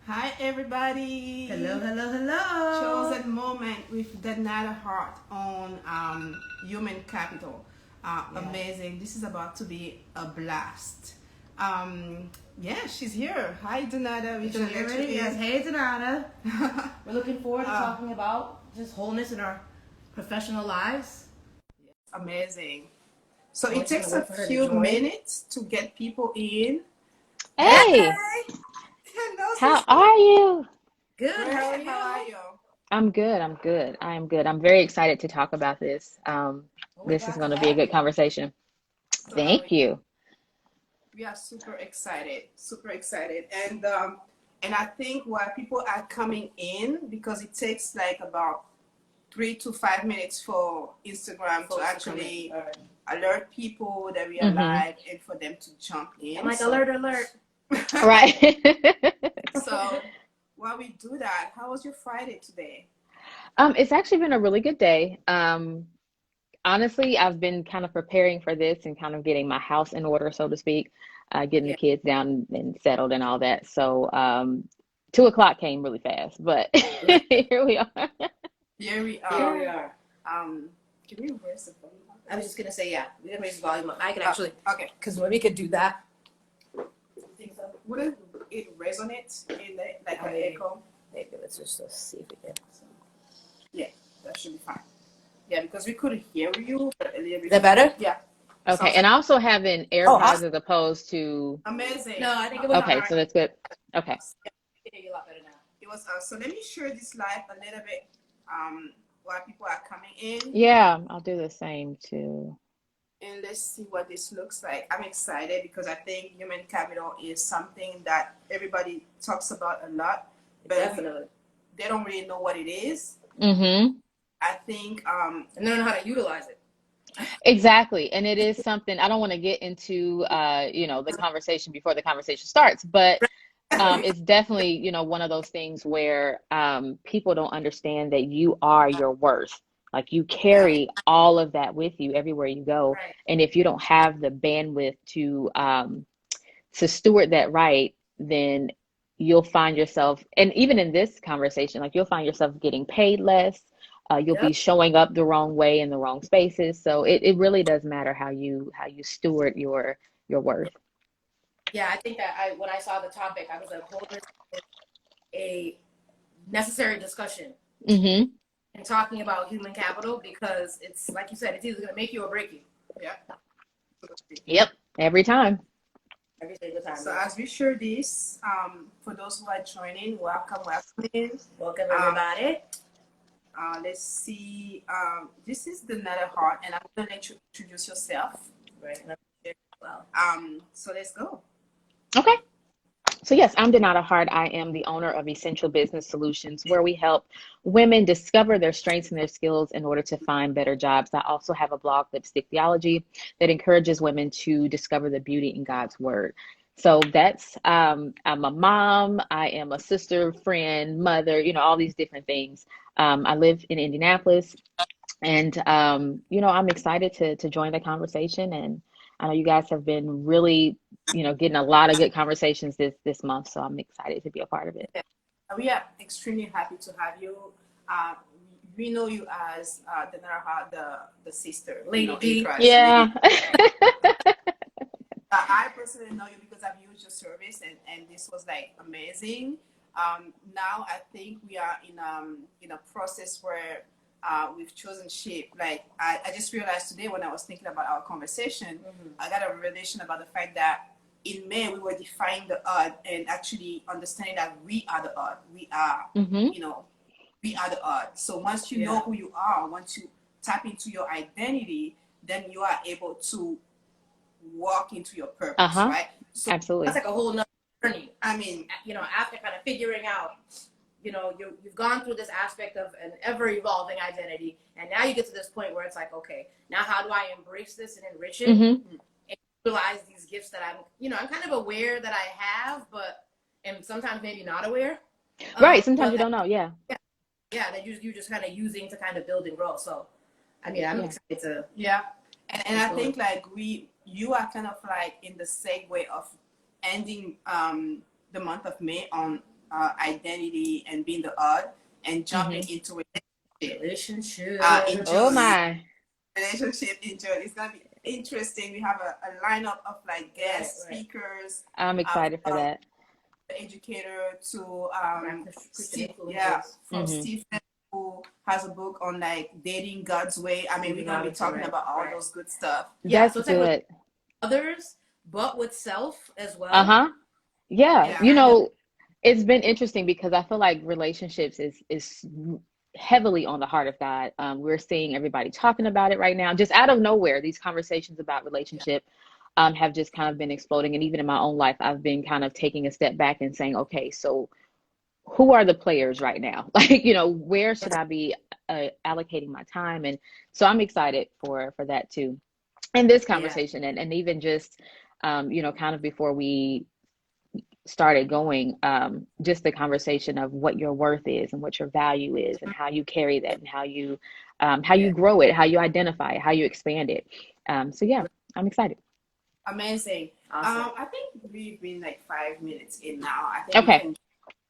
Hi, everybody. Hello, hello, hello. Chosen moment with Danada Hart on human capital. Amazing. This is about to be a blast. Yeah, she's here. Hi, Danada. We can Get ready? Yes. Hey, Danada. We're looking forward to talking about just wholeness in our professional lives. Amazing. So We're it just takes gonna a wait for her to few join. minutes to get people in. Hey, Hello, how sister. are you? Good. Great. How are you? How are you? I'm good. I'm good. I am good. I'm very excited to talk about this. Well, we're This is glad going to to be a have good you. conversation. So Thank you. we are super excited, and I think why people are coming in because it takes like about 3 to 5 minutes for Instagram to actually alert people that we are Hmm. live and for them to jump in. I'm like, alert, alert. Right. So while we do that, how was your Friday today? It's actually been a really good day. Honestly, I've been kind of preparing for this and kind of getting my house in order, so to speak, getting the Yeah, kids down and settled and all that. So, 2 o'clock came really fast, but Yeah. here we are. here we Here are. we are. Um, can we raise the volume up? I was just gonna say, yeah, we can raise the volume up. I can actually, Okay. because when we could do that. Think so? Wouldn't it resonate in the, like an echo? Maybe let's see if we can. Yeah, that should be fine. Yeah, because we couldn't hear you, but a little bit. Is that better? Yeah, Okay, sounds and like I also have in Oh, AirPods awesome. as opposed to. amazing. No, I think it was on Okay, our so end. that's good. Okay. I can hear you a lot better now. It was so let me share this live a little bit while people are coming in, Yeah, I'll do the same too. and let's see what this looks like. I'm excited because I think human capital is something that everybody talks about a lot, but Definitely. they don't really know what it is. Mm-hmm. I think And they don't know how to utilize it. Exactly. And it is something I don't want to get into the conversation before the conversation starts, but it's definitely, one of those things where people don't understand that you are your worth. Like you yeah, carry all of that with you everywhere you go. Right. And if you don't have the bandwidth to steward that right, then you'll find yourself, and even in this conversation, like you'll find yourself getting paid less. You'll be Yep. showing up the wrong way in the wrong spaces. So it really does matter how you steward your worth. Yeah, I think that when I saw the topic, I was like, wholeness is a necessary discussion Hmm. in talking about human capital because it's like you said, it's either going to make you or break you yeah. Yep. Every time. every single time. So as we share this, for those who are joining, welcome in. Welcome everybody. Let's see. This is the Danada Hart, and I'm gonna let you introduce yourself. Right. Well, So let's go. Okay. So, yes, I'm Danada Hart. I am the owner of Essential Business Solutions, where we help women discover their strengths and their skills in order to find better jobs. I also have a blog, Lipstick Theology, that encourages women to discover the beauty in God's Word. So that's, I'm a mom, I am a sister, friend, mother, all these different things. I live in Indianapolis, and I'm excited to join the conversation. And I know you guys have been really, getting a lot of good conversations this month. So I'm excited to be a part of it. Yeah. We are extremely happy to have you. Uh, we know you as Danada Hart, the sister, Lady D. in Christ. Yeah. I personally know you because I've used your service, and this was like amazing. Now I think we are in a process where we've chosen shape. Like I just realized today when I was thinking about our conversation, I got a revelation about the fact that in May we were defining the odd and actually understanding that we are the odd. We are, Hmm. you know, we are the odd. So once you know who you are, once you tap into your identity, then you are able to walk into your purpose, Uh-huh. right? So That's Absolutely. like a whole nother journey. I mean, After kind of figuring out, you've gone through this aspect of an ever evolving identity, and now you get to this point where it's like, okay, now how do I embrace this and enrich it Hmm. and utilize these gifts that I'm kind of aware that I have, but and sometimes maybe not aware. Right. Sometimes But you don't know. Yeah. yeah, that you're just kind of using to kind of build and grow. So, I mean, I'm Yeah. excited to. yeah, and I Going. think like you are kind of like in the segue of ending the month of May on identity and being the odd and jumping Mm-hmm. into Relationship. in Oh June. my. Relationship in June. It's gonna be interesting. We have a lineup of like guest Right. speakers, I'm excited for from that. the educator to Christian yeah, influences. from Mm-hmm. Stephen, who has a book on like dating God's way. I mean, we're Stephen gonna be Robinson, talking right, about all right. those good stuff. Yeah, That's so it's like with good. others, but with self as well. Uh-huh. Yeah. And Yeah. You kind of know, it's been interesting because I feel like relationships is heavily on the heart of God. We're seeing everybody talking about it right now, just out of nowhere. These conversations about relationship have just kind of been exploding. And even in my own life, I've been kind of taking a step back and saying, okay, so who are the players right now? Like, where should I be allocating my time? And so I'm excited for that too. And this yeah, conversation and even just kind of before we started going, just the conversation of what your worth is and what your value is and how you carry that and how you yeah. grow it, how you identify it, how you expand it. So yeah, I'm excited. Amazing. Awesome. I think we've been like 5 minutes in now. I think we Okay. can get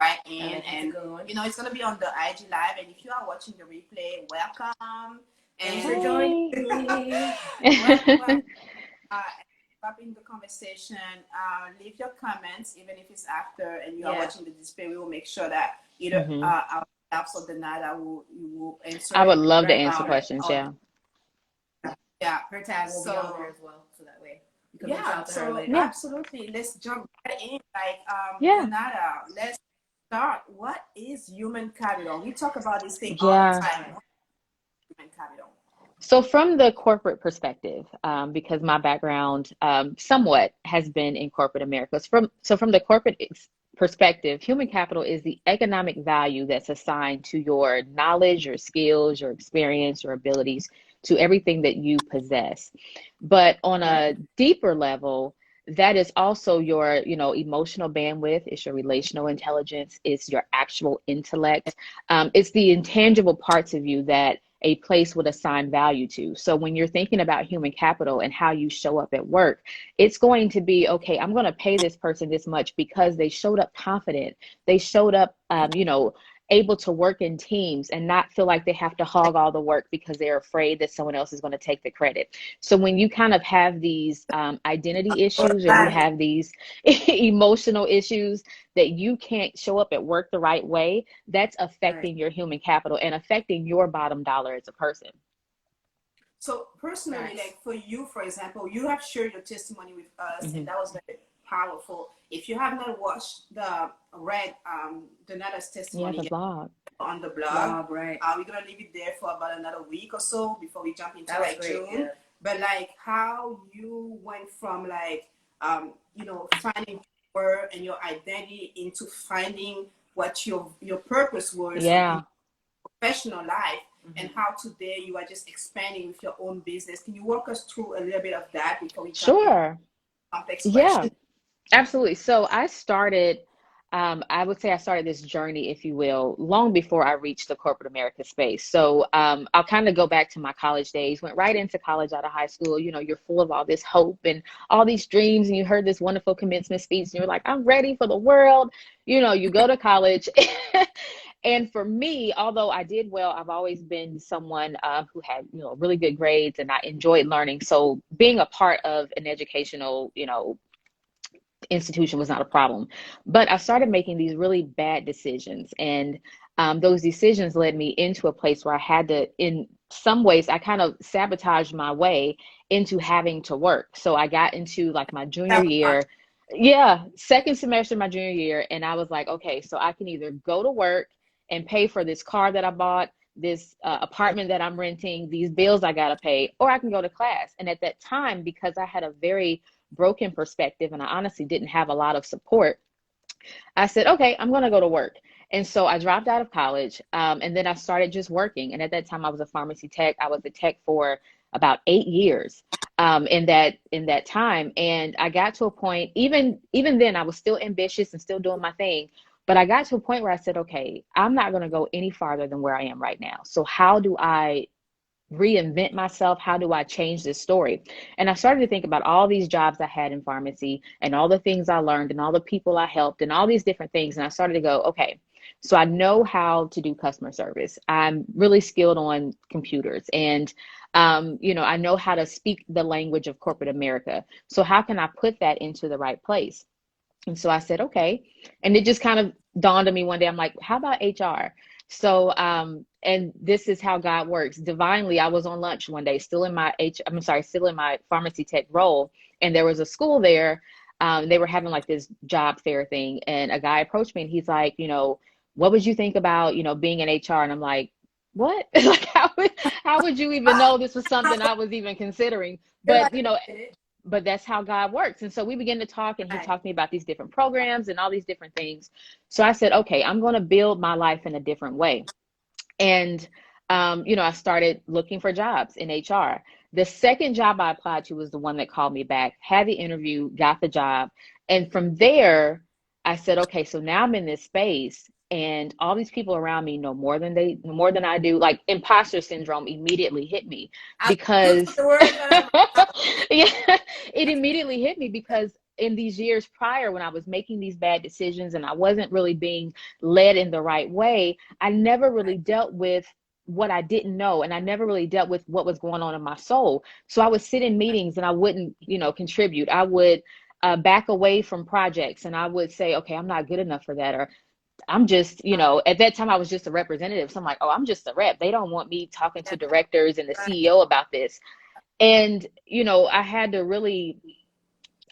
right in, That's a and good one. it's gonna be on the IG live. And if you are watching the replay, welcome. Thanks And for joining Hey. me. welcome. Up in the conversation. Leave your comments, even if it's after and you are Yeah. watching the display. We will make sure that either hmm our staff or Danada will answer I would it. love to Right, answer right. questions. Or, Yeah. yeah. Her tag will be on So there as well, so that way you can reach yeah, out to her so later. Yeah. absolutely. Let's jump right in. Like Yeah. Danada, let's start. What is human capital? We talk about this thing all the Yeah. time. What is human capital? So from the corporate perspective, because my background somewhat has been in corporate America. So from the corporate perspective, human capital is the economic value that's assigned to your knowledge, your skills, your experience, your abilities, to everything that you possess. But on Okay. a deeper level, that is also your, emotional bandwidth, it's your relational intelligence, it's your actual intellect. It's the intangible parts of you that a place would assign value to. So when you're thinking about human capital and how you show up at work, it's going to be, okay, I'm going to pay this person this much because they showed up confident. They showed up, able to work in teams and not feel like they have to hog all the work because they're afraid that someone else is going to take the credit. So when you kind of have these identity issues or you have these emotional issues that you can't show up at work the right way, that's Right. affecting your human capital and affecting your bottom dollar as a person. So personally, Nice. like for you, for example, you have shared your testimony with us, and Mm-hmm. that was very powerful. If you have not watched read Donata's Yeah, testimony the yet blog. on the blog, Blog, right. we're gonna leave it there for about another week or so before we jump into That was like great. June. Yeah. But like how you went from like finding where and your identity into finding what your purpose was in Yeah, professional life, and Mm-hmm. how today you are just expanding with your own business. Can you walk us through a little bit of that before we jump into sure. complex Yeah, questions? absolutely. So I would say I started this journey, if you will, long before I reached the corporate America space. So I'll kind of go back to my college days, went right into college out of high school. You're full of all this hope and all these dreams, and you heard this wonderful commencement speech, and you're like, I'm ready for the world. You go to college. And for me, although I did well, I've always been someone who had, really good grades and I enjoyed learning. So being a part of an educational, institution was not a problem. But I started making these really bad decisions. And those decisions led me into a place where I had to, in some ways, I kind of sabotaged my way into having to work. So I got into like my junior Sabotage. year. Yeah, second semester of my junior year. And I was like, okay, so I can either go to work and pay for this car that I bought, this apartment that I'm renting, these bills I got to pay, or I can go to class. And at that time, because I had a very broken perspective and I honestly didn't have a lot of support, I said, okay, I'm going to go to work. And so I dropped out of college, and then I started just working. And at that time, I was a pharmacy tech. I was a tech for about 8 years in that time. And I got to a point, even then, I was still ambitious and still doing my thing. But I got to a point where I said, okay, I'm not going to go any farther than where I am right now. So how do I reinvent myself? How do I change this story? And I started to think about all these jobs I had in pharmacy and all the things I learned and all the people I helped and all these different things. And I started to go, okay, so I know how to do customer service. I'm really skilled on computers, and I know how to speak the language of corporate America. So how can I put that into the right place? And so I said, okay. And it just kind of dawned on me one day. I'm like, how about HR? So, and this is how God works. Divinely, I was on lunch one day, still in my pharmacy tech role. And there was a school there. They were having like this job fair thing. And a guy approached me and he's like, what would you think about, being in HR? And I'm like, what? Like, how would you even know this was something I was even considering? But, but that's how God works. And so we began to talk, and he talked to me about these different programs and all these different things. So I said, okay, I'm going to build my life in a different way. And, I started looking for jobs in HR. The second job I applied to was the one that called me back, had the interview, got the job. And from there, I said, okay, so now I'm in this space, and all these people around me know more than I do. Like, imposter syndrome immediately hit me because yeah, it immediately hit me because in these years prior, when I was making these bad decisions and I wasn't really being led in the right way, I never really dealt with what I didn't know. And I never really dealt with what was going on in my soul. So I would sit in meetings and I wouldn't, contribute. I would back away from projects, and I would say, okay, I'm not good enough for that. Or I'm just, at that time I was just a representative. So I'm like, oh, I'm just a rep. They don't want me talking to directors and the CEO about this. And, I had to really,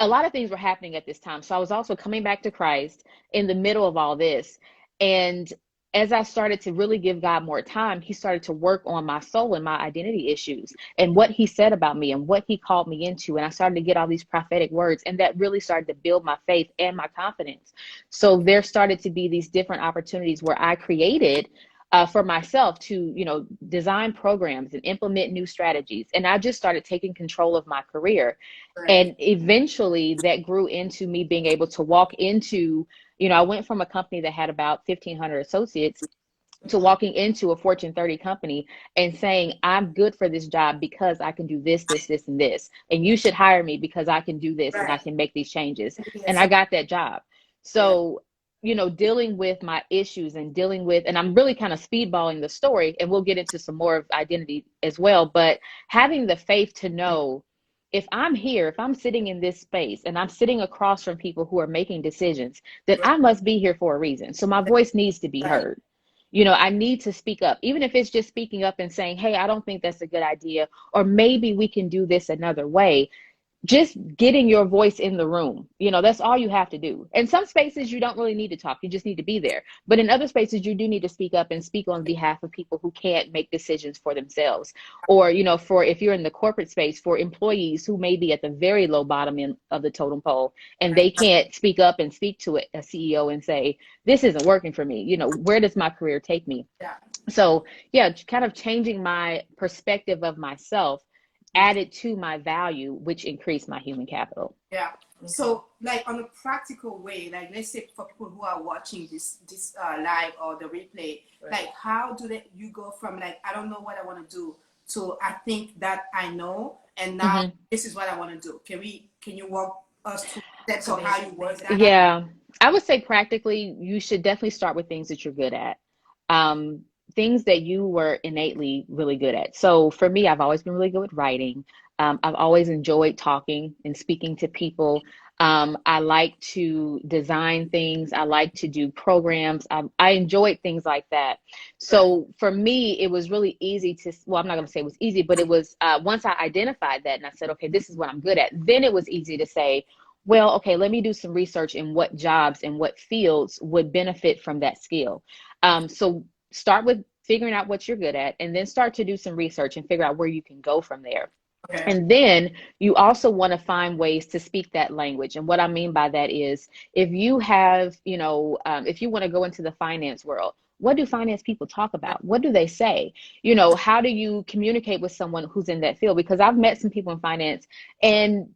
a lot of things were happening at this time. So I was also coming back to Christ in the middle of all this. And as I started to really give God more time, he started to work on my soul and my identity issues and what he said about me and what he called me into. And I started to get all these prophetic words, and that really started to build my faith and my confidence. So there started to be these different opportunities where I created for myself to, design programs and implement new strategies. And I just started taking control of my career. Right. And eventually that grew into me being able to walk into, I went from a company that had about 1,500 associates to walking into a Fortune 30 company and saying, I'm good for this job because I can do this, this, this, and this. And you should hire me because I can do this, right, and I can make these changes. And I got that job. So, dealing with my issues and and I'm really kind of speedballing the story, and we'll get into some more of identity as well. But having the faith to know, if I'm here, if I'm sitting in this space and I'm sitting across from people who are making decisions, that I must be here for a reason. So my voice needs to be heard. I need to speak up, even if it's just speaking up and saying, hey, I don't think that's a good idea, or maybe we can do this another way. Just getting your voice in the room, that's all you have to do. In some spaces, you don't really need to talk. You just need to be there. But in other spaces, you do need to speak up and speak on behalf of people who can't make decisions for themselves. Or, for if you're in the corporate space, for employees who may be at the very low bottom end of the totem pole, and they can't speak up and speak to a CEO and say, this isn't working for me. Where does my career take me? Yeah. So, kind of changing my perspective of myself added to my value, which increased my human capital. Yeah. So, like, on a practical way, like, let's say for people who are watching this live or the replay, right, like, how do you go from, like, I don't know what I want to do, to I think that I know, and now this is what I want to do? Can you walk us through steps on how you work that? Yeah, I would say practically, you should definitely start with things that you're good at. Things that you were innately really good at. So for me, I've always been really good with writing. I've always enjoyed talking and speaking to people. I like to design things. I like to do programs. I enjoyed things like that. So for me, it was really easy well, I'm not going to say it was easy, but it was once I identified that and I said, okay, this is what I'm good at, then it was easy to say, well, okay, let me do some research in what jobs and what fields would benefit from that skill. So start with figuring out what you're good at, and then start to do some research and figure out where you can go from there. Okay. And then you also want to find ways to speak that language. And what I mean by that is, if you have, if you want to go into the finance world, what do finance people talk about? What do they say? How do you communicate with someone who's in that field? Because I've met some people in finance and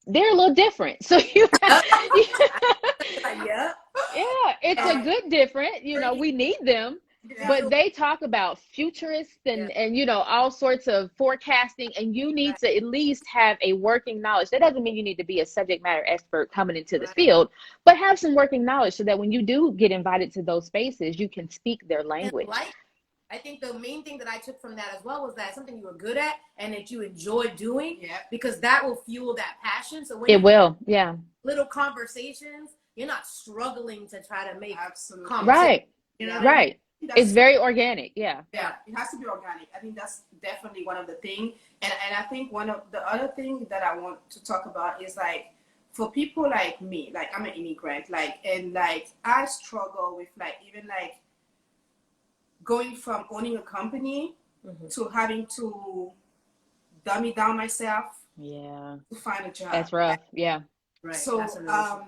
they're a little different. So yeah, it's a good different, we need them. Yeah. But they talk about futurists and you know, all sorts of forecasting, and you need Right. to at least have a working knowledge. That doesn't mean you need to be a subject matter expert coming into the Right. field, but have some working knowledge so that when you do get invited to those spaces, you can speak their And language. like, I think the main thing that I took from that as well was that something you were good at and that you enjoy doing, Yeah. because that will fuel that passion. So when It you will, yeah. little conversations, you're not struggling to try to make Absolutely. conversation. Right, You know what I mean? right. It's That's very organic, yeah. yeah, it has to be organic. I think that's definitely one of the things. And I think one of the other thing that I want to talk about is like for people like me, like I'm an immigrant, like and like I struggle with like even like going from owning a company to having to dummy down myself Yeah, to find a job. that's rough, yeah. Right. So That's another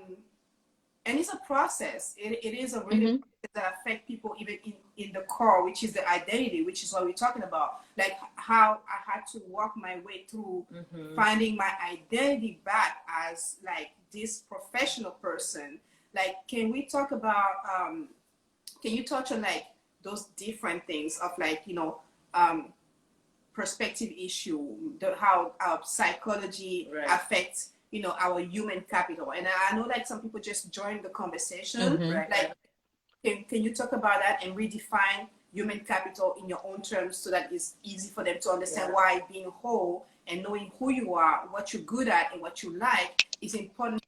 and it's a process. It is a really Mm-hmm. process that affect people even in the core, which is the identity, which is what we're talking about. Like how I had to walk my way through finding my identity back as like this professional person. Like, can we talk about? Can you touch on like those different things of like perspective issue, how our psychology Right. affects our human capital. And I know like some people just joined the conversation. Mhm. Right. Like, can you talk about that and redefine human capital in your own terms so that it's easy for them to understand why being whole and knowing who you are, what you're good at, and what you like is important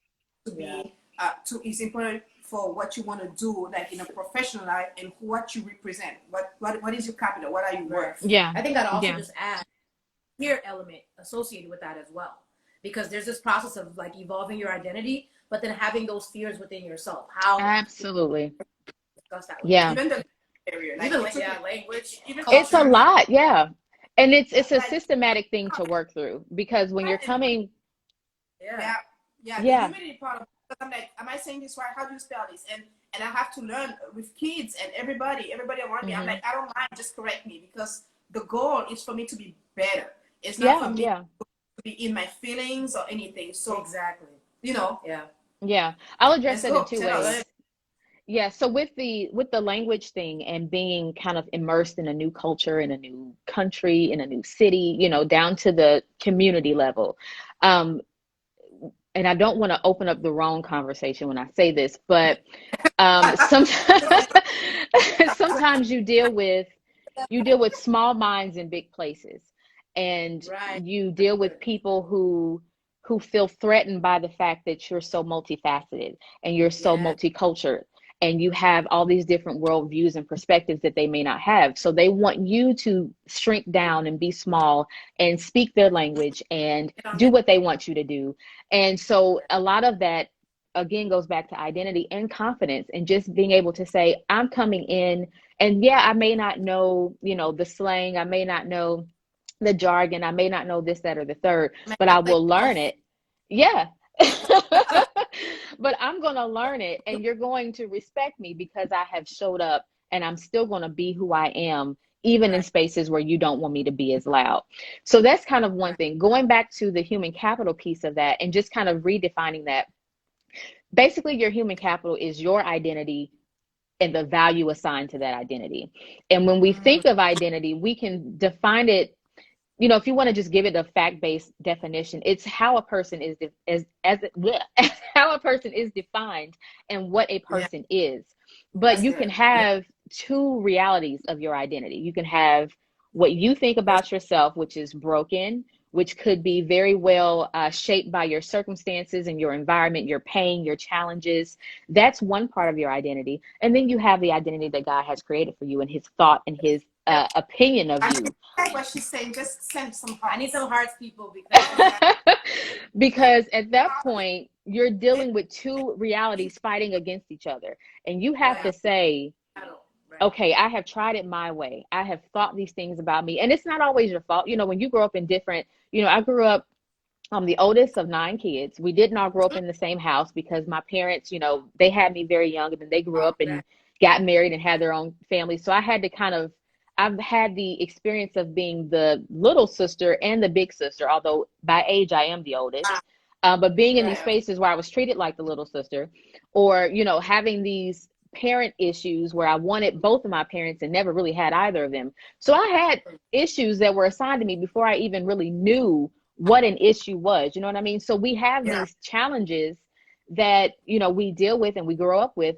to be is important for what you want to do, like in a professional life, and what you represent. What is your capital? What are you worth? Yeah. I think that also Yeah. just adds fear element associated with that as well, because there's this process of like evolving your identity, but then having those fears within yourself. How Absolutely. discuss that with Yeah. Even the area, like even it's okay. language, Even It's a culture. lot, yeah. And it's a like systematic thing to work through because when you're coming, Yeah. yeah, the yeah, humidity part of because I'm like, am I saying this right? How do you spell this? And I have to learn with kids and everybody around me. I'm like, I don't mind, just correct me because the goal is for me to be better. It's not for yeah, me yeah, to be in my feelings or anything. So Exactly. yeah, yeah. I'll address let's that in go. two Tell us. ways. Yeah, so with the language thing and being kind of immersed in a new culture, in a new country, in a new city, you know, down to the community level. Um, and I don't want to open up the wrong conversation when I say this, but sometimes sometimes you deal with small minds in big places, and Right. you deal with people who feel threatened by the fact that you're so multifaceted and you're so Yeah. multicultural and you have all these different worldviews and perspectives that they may not have. So they want you to shrink down and be small and speak their language and do what they want you to do. And so a lot of that again goes back to identity and confidence and just being able to say, I'm coming in and yeah, I may not know, you know, the slang, I may not know the jargon, I may not know this, that, or the third, but I will learn it. Yeah. But I'm going to learn it and you're going to respect me because I have showed up and I'm still going to be who I am, even in spaces where you don't want me to be as loud. So that's kind of one thing. Going back to the human capital piece of that and just kind of redefining that. Basically, your human capital is your identity and the value assigned to that identity. And when we think of identity, we can define it, you know, if you want to just give it a fact-based definition, it's how a person is how a person is defined and what a person is. But you can have two realities of your identity. You can have what you think about yourself, which is broken, which could be very well shaped by your circumstances and your environment, your pain, your challenges. That's one part of your identity. And then you have the identity that God has created for you and his thought and his opinion of you. Like what she's saying, just send some hearts. I need some hearts, people, because Because at that point, you're dealing with two realities fighting against each other. And you have to say, okay, I have tried it my way. I have thought these things about me. And it's not always your fault. You know, when you grow up in different, you know, I grew up, I'm the oldest of 9 kids. We did not grow up in the same house because my parents, you know, they had me very young and then they grew up and got married and had their own family. So I had to kind of, I've had the experience of being the little sister and the big sister, although by age I am the oldest. But being in these spaces where I was treated like the little sister or, you know, having these parent issues where I wanted both of my parents and never really had either of them. So I had issues that were assigned to me before I even really knew what an issue was. You know what I mean? So we have these challenges that, you know, we deal with and we grow up with,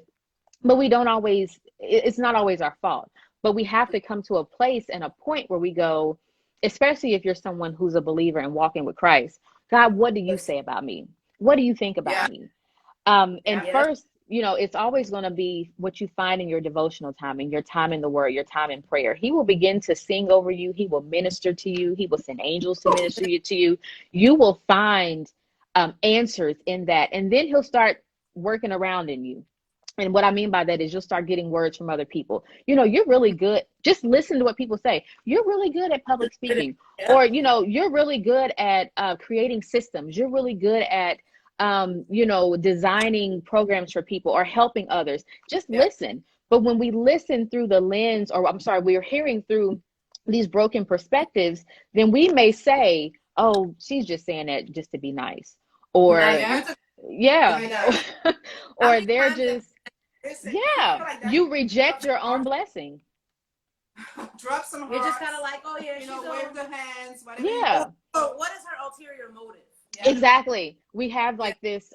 but we don't always, it's not always our fault. But we have to come to a place and a point where we go, especially if you're someone who's a believer and walking with Christ, God, what do you say about me? What do you think about me? And first, you know, it's always going to be what you find in your devotional time, and your time in the word, your time in prayer. He will begin to sing over you. He will minister to you. He will send angels to minister to you. You will find answers in that. And then he'll start working around in you. And what I mean by that is you'll start getting words from other people. You know, you're really good. Just listen to what people say. You're really good at public speaking. Or, you know, you're really good at creating systems. You're really good at, you know, designing programs for people or helping others. Just listen. But when we listen through the lens, or I'm sorry, we're hearing through these broken perspectives, then we may say, oh, she's just saying that just to be nice. Or, or they're just, you reject your own blessing. Drop some hearts. You're just kind of like, oh yeah, you know, wave the hands. So what is her ulterior motive? Exactly. We have like this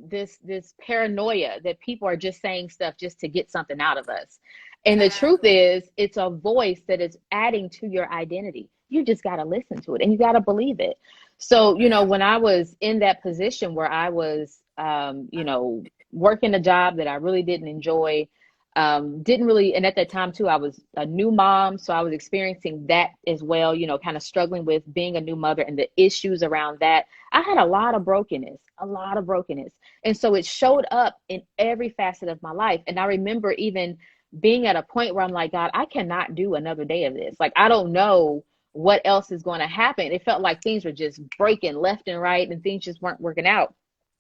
this paranoia that people are just saying stuff just to get something out of us. And the truth is, it's a voice that is adding to your identity. You just got to listen to it and you got to believe it. So, you know, when I was in that position where I was, you know, working a job that I really didn't enjoy, didn't really, and at that time too, I was a new mom. So I was experiencing that as well, you know, kind of struggling with being a new mother and the issues around that. I had a lot of brokenness. And so it showed up in every facet of my life. And I remember even being at a point where I'm like, God, I cannot do another day of this. Like, I don't know what else is going to happen. It felt like things were just breaking left and right and things just weren't working out.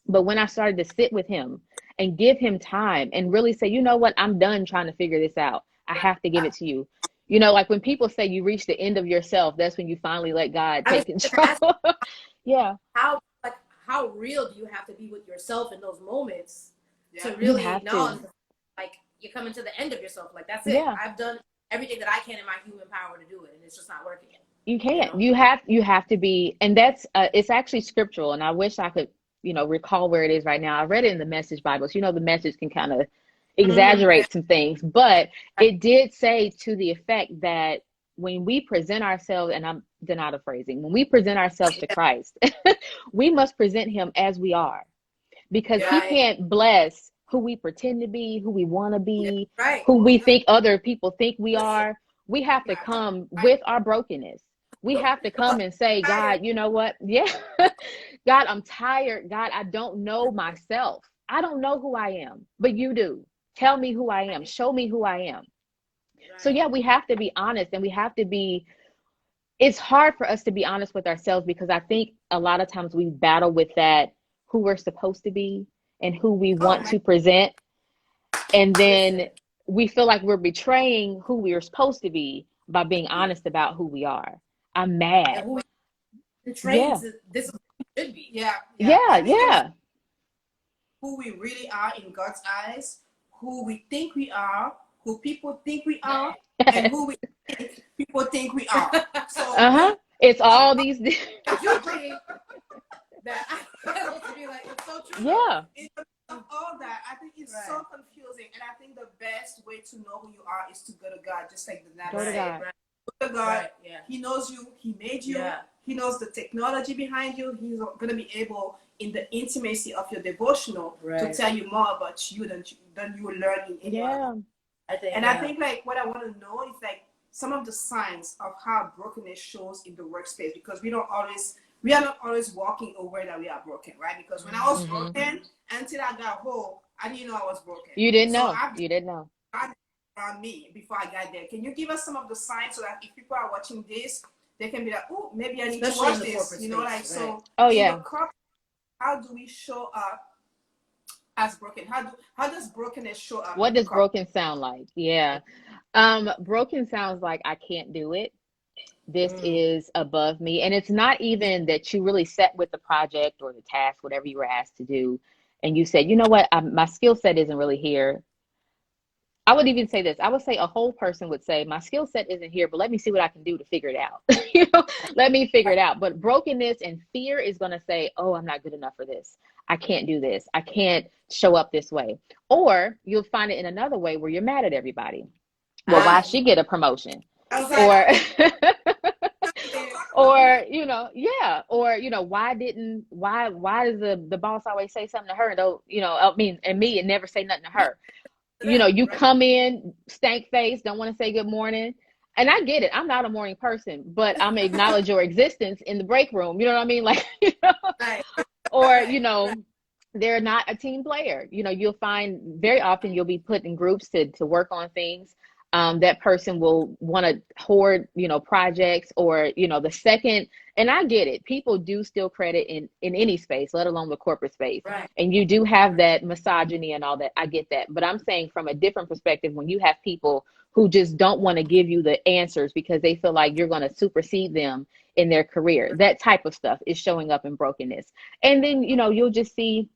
But when I started to sit with him and give him time and really say, you know what, I'm done trying to figure this out. I have to give it to you. You know, like when people say you reach the end of yourself, that's when you finally let God take control. How real do you have to be with yourself in those moments to really acknowledge, like, you're coming to the end of yourself. Like, that's it. I've done everything that I can in my human power to do it, and it's just not working. You can't. You have to be, and that's it's actually scriptural. And I wish I could, you know, recall where it is right now. I read it in the Message Bible. So, you know, the Message can kind of exaggerate some things, but it did say to the effect that when we present ourselves, and I'm Danada phrasing, when we present ourselves to Christ, we must present him as we are, because he can't bless who we pretend to be, who we want to be, who we think other people think we are. We have to come with our brokenness. We have to come and say, God, you know what? God, I'm tired. God, I don't know myself. I don't know who I am, but you do. Tell me who I am. Show me who I am. So we have to be honest, and we have to be, it's hard for us to be honest with ourselves, because I think a lot of times we battle with that, who we're supposed to be and who we want to present. And then we feel like we're betraying who we are supposed to be by being honest about who we are. I'm mad. This should be. Who we really are in God's eyes, who we think we are, who people think we are, and who we think people think we are. So it's all these. That I want to be like, it's so true. All that, I think it's so confusing, and I think the best way to know who you are is to go to God, just like the Danada said. Go to God. He knows you. He made you. He knows the technology behind you. He's going to be able, in the intimacy of your devotional, to tell you more about you than you will learn in any other. I think like what I want to know is like some of the signs of how brokenness shows in the workspace, because we are not always walking aware that we are broken, right? Because when I was broken, until I got home, I didn't know I was broken. You didn't know. You didn't know. Around me before I got there. Can you give us some of the signs so that if people are watching this, they can be like, oh, maybe I need to watch this. You know, like so. Oh yeah. How do we show up as broken? How does brokenness show up? What does broken sound like? Yeah. Broken sounds like I can't do it. This is above me. And it's not even that you really sat with the project or the task, whatever you were asked to do, and you said, you know what, my skill set isn't really here. I would even say this. I would say a whole person would say, my skill set isn't here, but let me see what I can do to figure it out. Let me figure it out. But brokenness and fear is going to say, oh, I'm not good enough for this. I can't do this. I can't show up this way. Or you'll find it in another way where you're mad at everybody. Well, why she get a promotion? Or or yeah, or why does the boss always say something to her, though, I mean, and me, and never say nothing to her? You come in stank face, don't want to say good morning. And I get it, I'm not a morning person, but I'm acknowledge your existence in the break room, you know what I mean, like, or they're not a team player. You'll find very often you'll be put in groups to work on things. That person will want to hoard, projects, or, the second, and I get it. People do steal credit in any space, let alone the corporate space. Right. And you do have that misogyny and all that. I get that. But I'm saying from a different perspective, when you have people who just don't want to give you the answers because they feel like you're going to supersede them in their career, that type of stuff is showing up in brokenness. And then, you'll just see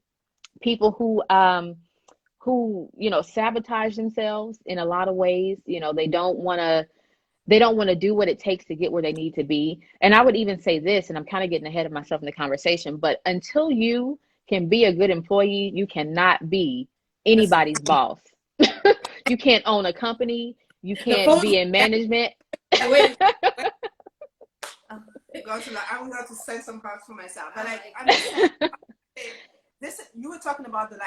people who sabotage themselves in a lot of ways. They don't want to do what it takes to get where they need to be. And I would even say this, and I'm kind of getting ahead of myself in the conversation, but until you can be a good employee, you cannot be anybody's boss. You can't own a company. You can't be in management. I'm going to send some cards for myself, but this, you were talking about the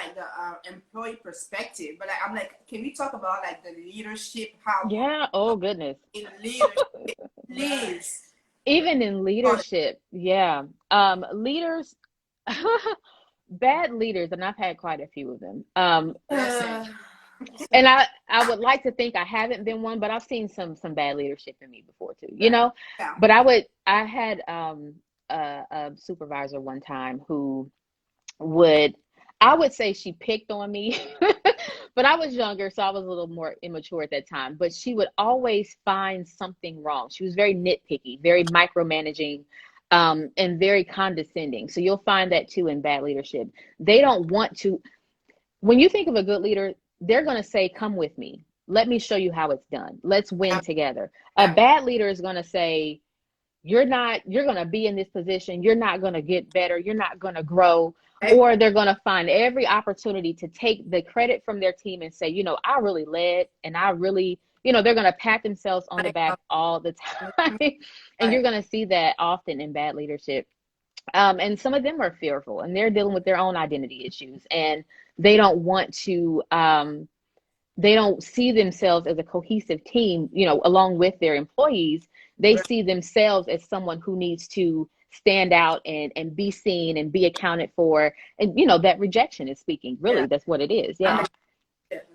employee perspective, but I'm like, can we talk about the leadership? How? Yeah. Oh goodness. In leadership, please. Even in leadership, yeah. Leaders, bad leaders, and I've had quite a few of them. And I would like to think I haven't been one, but I've seen some bad leadership in me before too, Yeah. But I had a supervisor one time who I would say she picked on me, but I was younger, so I was a little more immature at that time. But she would always find something wrong. She was very nitpicky, very micromanaging, and very condescending. So you'll find that too in bad leadership. They don't want to. When you think of a good leader, they're going to say, come with me. Let me show you how it's done. Let's win together. A bad leader is going to say, you're going to be in this position. You're not going to get better. You're not going to grow. Or they're going to find every opportunity to take the credit from their team and say, I really led, and I really, they're going to pat themselves on the back all the time. And you're going to see that often in bad leadership. And some of them are fearful, and they're dealing with their own identity issues, and they don't want to, they don't see themselves as a cohesive team, along with their employees. They see themselves as someone who needs to stand out and be seen and be accounted for. And, that rejection is speaking. Really, that's what it is. Yeah.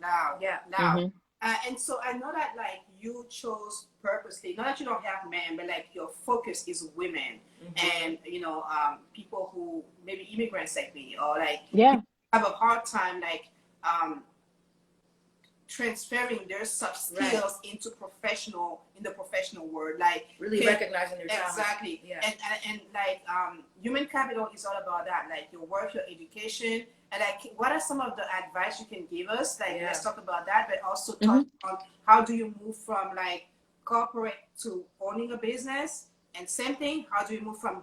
Now. And so I know that you chose purposely, not that you don't have men, but your focus is women, and people who maybe immigrants like me, or have a hard time transferring their soft skills into the professional world, really recognizing their talent. Exactly. Yeah. And human capital is all about that, your work, your education, and what are some of the advice you can give us? Let's talk about that, but also talk on how do you move from corporate to owning a business, and same thing, how do you move from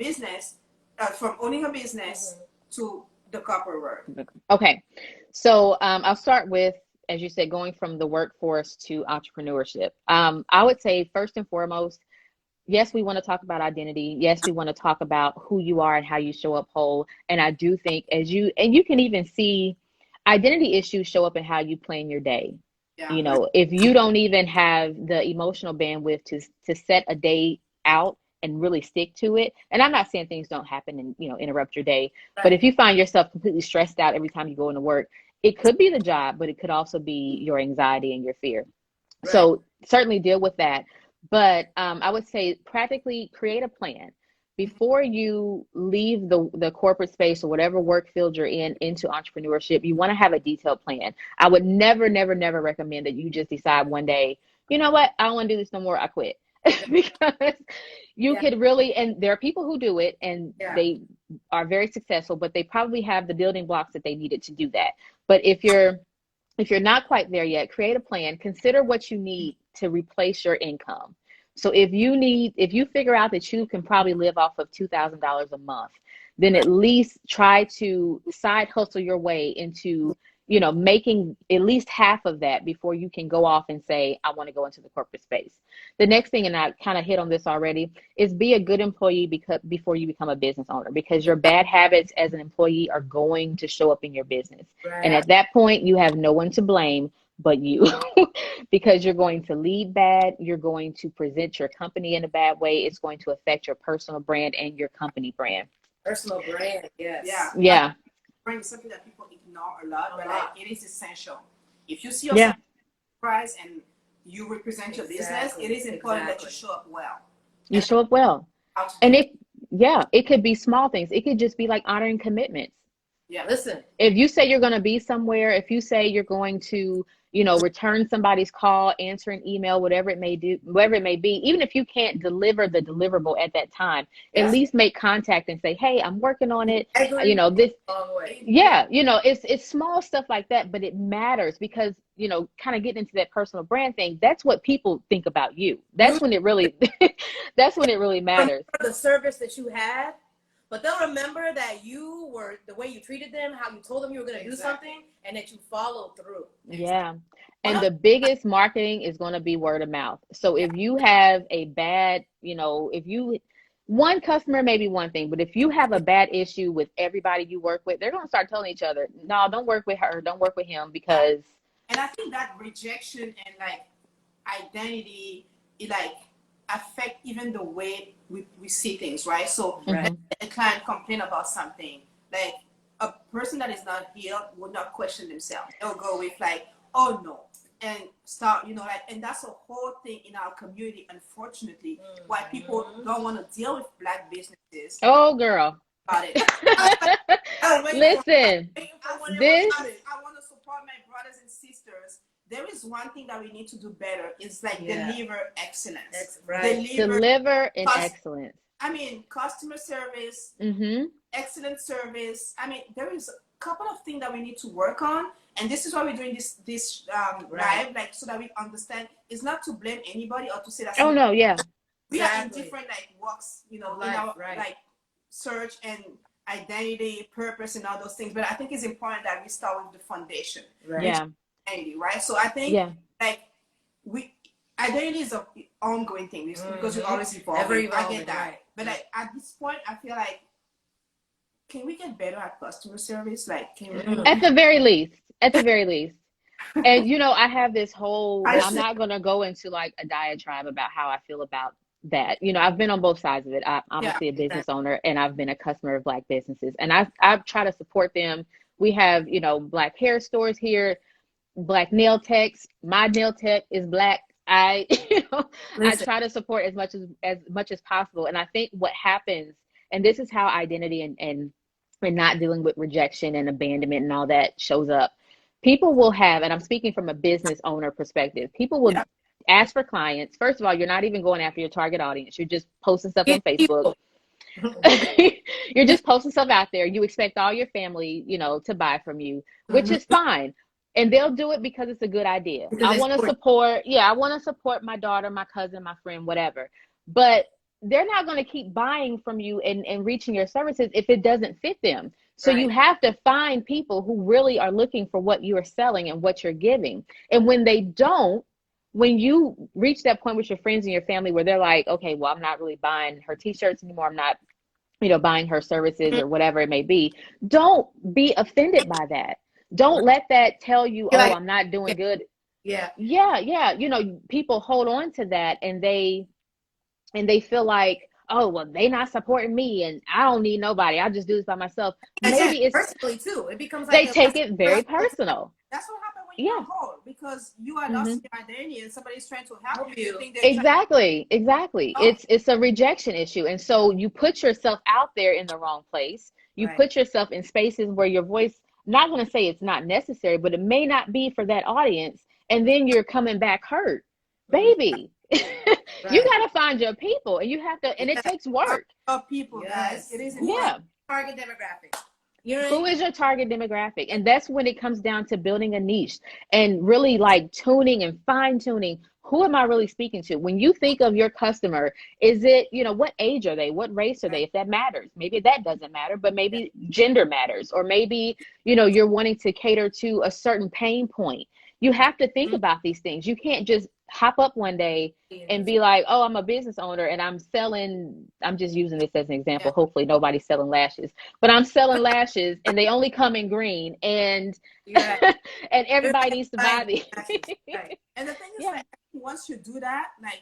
owning a business to the corporate world? Okay, so I'll start with, as you said, going from the workforce to entrepreneurship. I would say first and foremost, yes, we want to talk about identity. Yes, we want to talk about who you are and how you show up whole. And I do think and you can even see identity issues show up in how you plan your day. Yeah. If you don't even have the emotional bandwidth to set a day out and really stick to it. And I'm not saying things don't happen and, interrupt your day. Right. But if you find yourself completely stressed out every time you go into work, it could be the job, but it could also be your anxiety and your fear. Right. So certainly deal with that. But I would say practically create a plan. Before you leave the corporate space or whatever work field you're in into entrepreneurship, you want to have a detailed plan. I would never, never, never recommend that you just decide one day, you know what, I don't want to do this no more, I quit. Because you could really, and there are people who do it and they are very successful, but they probably have the building blocks that they needed to do that. But if you're if you're not quite there yet, create a plan. Consider what you need to replace your income. So if you figure out that you can probably live off of $2,000 a month, then at least try to side hustle your way into, making at least half of that before you can go off and say, I want to go into the corporate space. The next thing, and I kind of hit on this already, is be a good employee before you become a business owner, because your bad habits as an employee are going to show up in your business. Right. And at that point, you have no one to blame but you, because you're going to lead bad. You're going to present your company in a bad way. It's going to affect your personal brand and your company brand. Personal brand, yes. Yeah. Brand is something that people ignore a lot, but like it is essential. If you see yourself price and you represent your business, it is important that you show up well. You show up well. And it could be small things. It could just be like honoring commitments. Yeah, listen. If you say you're going to be somewhere, if you say you're going to, return somebody's call, answer an email, whatever it may be, even if you can't deliver the deliverable at that time, at least make contact and say, hey, I'm working on it. It's small stuff like that, but it matters because, kind of getting into that personal brand thing, that's what people think about you. That's when it really, matters. The service that you had. But they'll remember that you were the way you treated them, how you told them you were going to do something, and that you followed through. Yeah. And the biggest marketing is going to be word of mouth. So if you have a bad, one customer may be one thing, but if you have a bad issue with everybody you work with, they're going to start telling each other, no, don't work with her, don't work with him, because. And I think that rejection and identity, it affect even the way we see things, right? So a client complain about something, like a person that is not healed would not question themselves. They'll go with oh no, and start, and that's a whole thing in our community, unfortunately, why people don't want to deal with Black businesses. Oh, girl. About it. Listen, I want to support my brothers and sisters. There is one thing that we need to do better. It's deliver excellence. Deliver in excellence. I mean, customer service, excellent service. I mean, there is a couple of things that we need to work on. And this is why we're doing this live, so that we understand. It's not to blame anybody or to say that. Oh, no, yeah. We are in different walks, in our search and identity, purpose, and all those things. But I think it's important that we start with the foundation. Right. Yeah. Right. So I think identity is an ongoing thing because we're always evolving. I get that. Right. But at this point, I feel can we get better at customer service? At the very least. And I have this whole, I'm not going to go into a diatribe about how I feel about that. I've been on both sides of it. I'm obviously a business owner, and I've been a customer of Black businesses, and I try to support them. We have, Black hair stores here, Black nail techs. My nail tech is Black. I try to support as much as possible. And I think what happens, and this is how identity and not dealing with rejection and abandonment and all that shows up. People will have, and I'm speaking from a business owner perspective, people will ask for clients. First of all, you're not even going after your target audience. You're just posting stuff on Facebook. You're just posting stuff out there. You expect all your family, to buy from you, which is fine. And they'll do it because it's a good idea. I want to support my daughter, my cousin, my friend, whatever. But they're not going to keep buying from you and reaching your services if it doesn't fit them. So you have to find people who really are looking for what you are selling and what you're giving. And when they don't, when you reach that point with your friends and your family where they're like, okay, well, I'm not really buying her t-shirts anymore. I'm not, buying her services or whatever it may be. Don't be offended by that. Don't let that tell you, oh, I'm not doing good. Yeah. People hold on to that and they feel like, oh, well, they not supporting me and I don't need nobody. I'll just do this by myself. Maybe it's personally too. It becomes they take it very personal. That's what happened when you're whole, because you are lost in your identity and somebody's trying to help you. Exactly. It's a rejection issue. And so you put yourself out there in the wrong place. You put yourself in spaces where your voice, not going to say it's not necessary, but it may not be for that audience. And then you're coming back hurt. Baby, you got to find your people, and you have to, and it takes work. Of people, guys. It is target demographic. You know, who is your target demographic? And that's when it comes down to building a niche and really like tuning and fine tuning. Who am I really speaking to? When you think of your customer, is it, you know, what age are they? What race are they? If that matters, maybe that doesn't matter, but maybe gender matters, or maybe, you know, you're wanting to cater to a certain pain point. You have to think about these things. You can't just hop up one day and be like, oh, I'm a business owner and I'm selling, I'm just using this as an example. Hopefully nobody's selling lashes, but I'm selling lashes and they only come in green, and and everybody needs to buy these. Right. And the thing is, like, once you do that, like,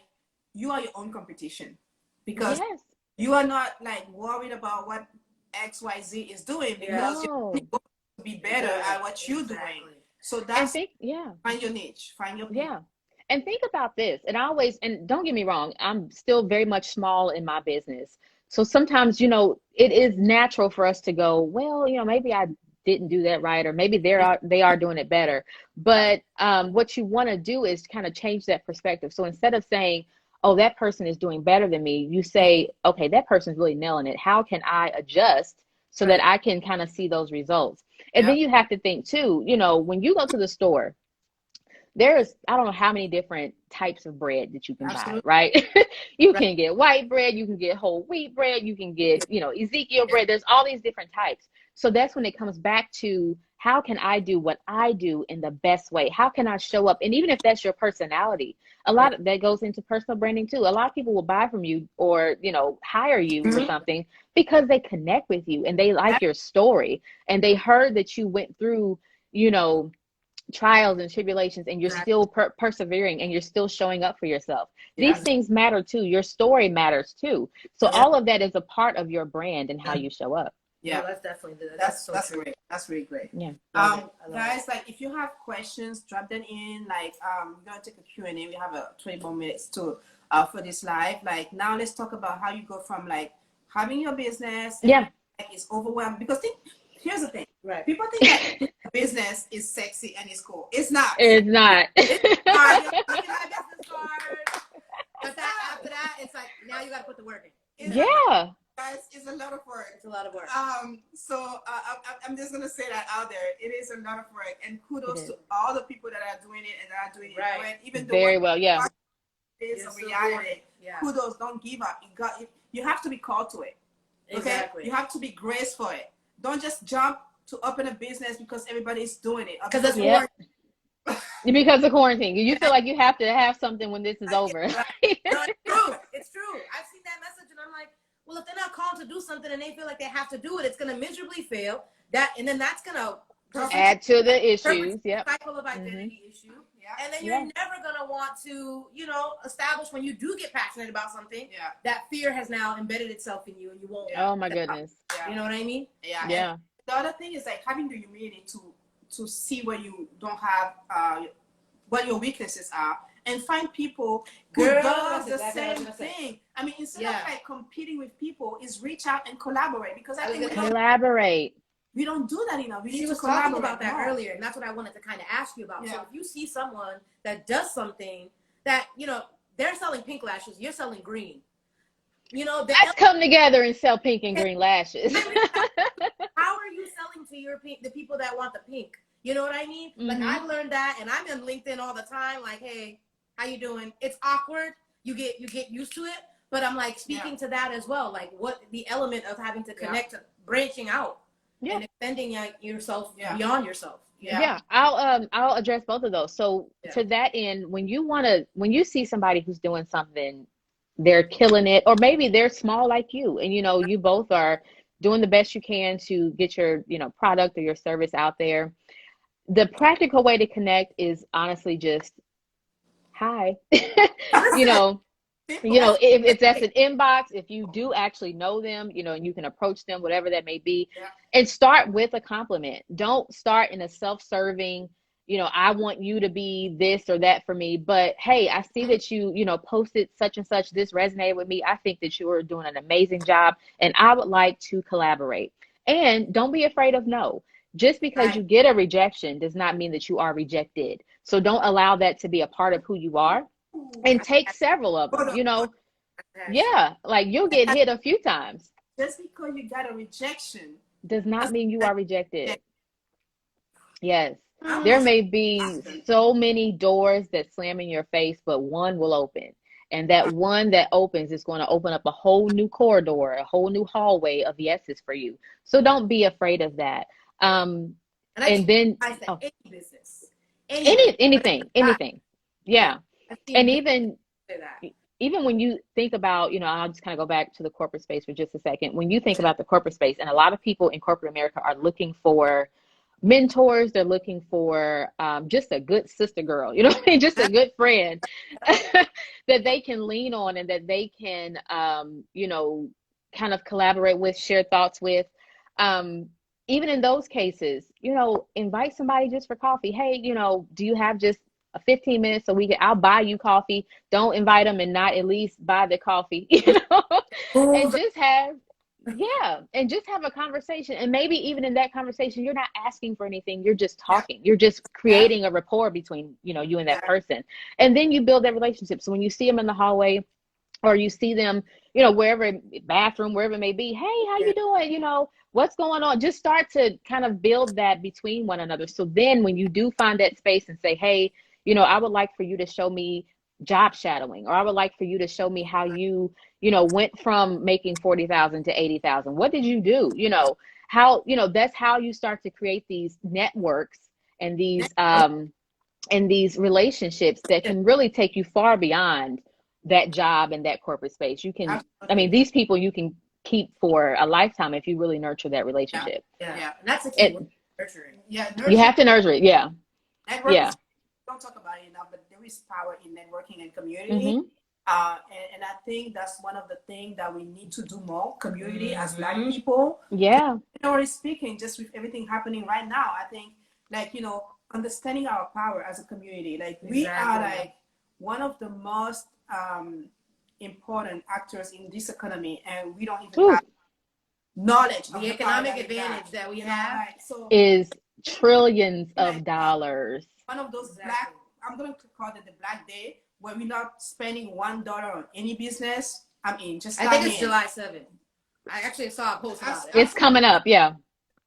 you are your own competition, because you are not like worried about what XYZ is doing, because you're going to be better at what you're doing. So that's find your niche, find your people. And think about this. And I always, and don't get me wrong, I'm still very much small in my business. So sometimes, you know, it is natural for us to go, well, you know, maybe I didn't do that right, or maybe they are doing it better. But what you want to do is kind of change that perspective. So instead of saying, oh, that person is doing better than me, you say, okay, that person's really nailing it. How can I adjust so that I can kind of see those results? And then you have to think too, you know, when you go to the store, there's, I don't know how many different types of bread that you can buy, right? You can get white bread, you can get whole wheat bread, you can get, you know, Ezekiel bread. There's all these different types. So that's when it comes back to, how can I do what I do in the best way? How can I show up? And even if that's your personality, a lot of that goes into personal branding too. A lot of people will buy from you, or, you know, hire you for something because they connect with you and they like your story, and they heard that you went through, you know, trials and tribulations, and you're still persevering, and you're still showing up for yourself. These things matter too. Your story matters too. So all of that is a part of your brand and how you show up. Yeah, that's definitely that's great. That's really great. Yeah. Guys, like, if you have questions, drop them in. Like, we're gonna take a Q&A. We have 20 more minutes to for this live. Like, now let's talk about how you go from like having your business, and, like, it's overwhelmed, because here's the thing. Right. People think that business is sexy and it's cool. It's not. It's not. It's hard. You're looking at business card. But after that, it's like, now you got to put the work in. Guys, it's a lot of work. It's a lot of work. So I'm just gonna say that out there. It is a lot of work, and kudos to all the people that are doing it and that are doing it right. Even very well. Yeah. It's a reality. Yeah. Kudos. Don't give up. You have to be called to it. Okay. Exactly. You have to be graced for it. Don't just jump to open a business because everybody's doing it. Because it's quarantine. Because of quarantine. You feel like you have to have something when this is over. No, it's true. It's true. I've seen that message and I'm like, well, if they're not called to do something and they feel like they have to do it, it's going to miserably fail. And then that's going to add to the issues. Cycle of identity issue. And then you're never going to want to, you know, establish, when you do get passionate about something, that fear has now embedded itself in you and you won't. Oh my goodness. You know what I mean? Yeah. And the other thing is like having the humility to see where you don't have, what your weaknesses are, and find people who does the same thing. I mean, instead of like competing with people, is reach out and collaborate, because I think we don't do that enough. We need to collaborate about that earlier, and that's what I wanted to kind of ask you about. So if you see someone that does something that, you know, they're selling pink lashes, you're selling green. You know, let's come together and sell pink and green lashes. How are you selling to the people that want the pink? You know what I mean? Like, I've learned that, and I'm in LinkedIn all the time. Like, hey, how you doing? It's awkward. You get used to it. But I'm like speaking to that as well. Like, what the element of having to connect, to branching out, and extending yourself beyond yourself. I'll address both of those. So to that end, when you see somebody who's doing something, they're killing it, or maybe they're small like you, and you know, you both are doing the best you can to get your, you know, product or your service out there. The practical way to connect is honestly just hi. you know, if that's an inbox, if you do actually know them, you know, and you can approach them, whatever that may be, and start with a compliment. Don't start in a self-serving, you know, I want you to be this or that for me, but hey, I see that you know, posted such and such, this resonated with me. I think that you are doing an amazing job and I would like to collaborate. And don't be afraid of no. Just because you get a rejection does not mean that you are rejected. So don't allow that to be a part of who you are, and take several of them, you know. Like you'll get hit a few times. Just because you got a rejection does not mean you are rejected. Yes. I'm There just may be Awesome. so many doors that slam in your face, but one will open. And that one that opens is going to open up a whole new corridor, a whole new hallway of yeses for you. So don't be afraid of that. Um, and I and think then, I said oh, any business, ah, anything. yeah, Yeah. I've seen And people even, say that. even when you think about, I'll just kind of go back to the corporate space for just a second. When you think about the corporate space, and a lot of people in corporate America are looking for mentors, they're looking for just a good sister girl, just a good friend that they can lean on and that they can, kind of collaborate with, share thoughts with. Um, Even in those cases, invite somebody just for coffee. Hey, do you have just a 15 minutes so I'll buy you coffee. Don't invite them and not at least buy the coffee, and Ooh, just have, yeah, and just have a conversation. And maybe even in that conversation, you're not asking for anything. You're just Yeah. talking. You're just Yeah. creating a rapport between, you and that Yeah. person. And then you build that relationship. So when you see them in the hallway or you see them, wherever, bathroom, wherever it may be, hey, how Yeah. you doing? What's going on? Just start to kind of build that between one another. So then when you do find that space and say, hey, I would like for you to show me job shadowing, or I would like for you to show me how you, went from making 40,000 to 80,000. What did you do? How, that's how you start to create these networks and these relationships that can really take you far beyond that job and that corporate space. You can, I mean, Absolutely. these people you can keep for a lifetime if you really nurture that Yeah. relationship. yeah, Yeah. and that's the key word, It, nurturing. Yeah. you Nurture have to nurture it. Yeah. network Yeah. is, don't talk about it enough, but there is power in networking and community. Mm-hmm. And I think that's one of the things that we need to do more, community as Black people. Yeah. Generally speaking, just with everything happening right now, I think, like, understanding our power as a community, like we are Exactly. like one of the most important actors in this economy, and we don't even Ooh, have knowledge of The the power economic that we got. advantage that we You know, have. like so, is trillions like of dollars. one of those black, Exactly. I'm going to call it the Black Day, where we're not spending $1 on any business. I mean, just I start think it's in. July 7th. I actually saw a post about it. It's coming up. Yeah.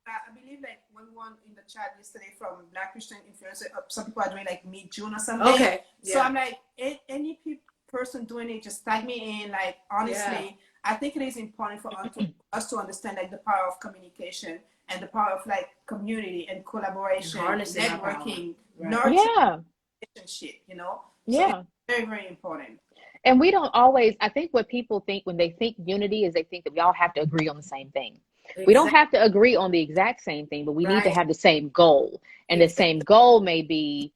I believe like one in the chat yesterday from Black Christian Influencer, some people are doing like mid-June or something. Okay. So Yeah. I'm like, any person doing it, just tag me in. Like, honestly, I think it is important for us to understand like the power of communication and the power of like community and collaboration, Harnessing our power. networking, Right. nurturing Yeah. relationship, So it's Yeah. very, very important. And we don't always, I think what people think when they think unity is they think that we all have to agree on the same thing. We don't Exactly. have to agree on the exact same thing, but we need to Right. have the same goal. And the Exactly. same goal may be,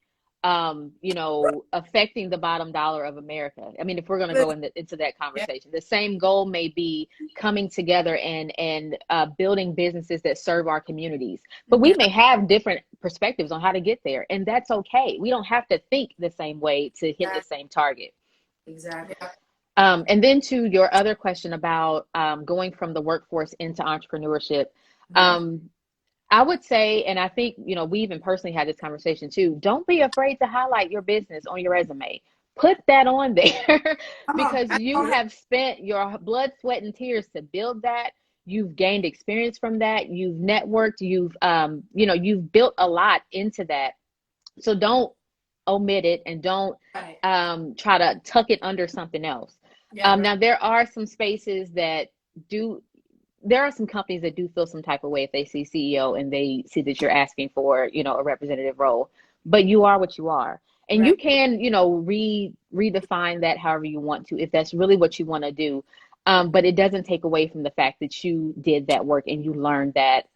affecting the bottom dollar of America. I mean, if we're going to go into that Yeah. conversation, the same goal may be coming together and building businesses that serve our communities. But we Yeah. may have different perspectives on how to get there, and that's okay. We don't have to think the same way to hit the same target. Exactly. Yeah. And then to your other question about going from the workforce into entrepreneurship, Yeah. I would say, and I think, we even personally had this conversation too, don't be afraid to highlight your business on your resume. Put that on there Come on. because you Already. have spent your blood, sweat, and tears to build that. You've gained experience from that. You've networked. You've built a lot into that. So don't omit it and don't Right. try to tuck it under something else. Yeah. Now, there are some spaces that do, there are some companies that do feel some type of way if they see CEO and they see that you're asking for, a representative role, but you are what you are. And Right. you can, redefine that however you want to, if that's really what you want to do. But it doesn't take away from the fact that you did that work and you learned that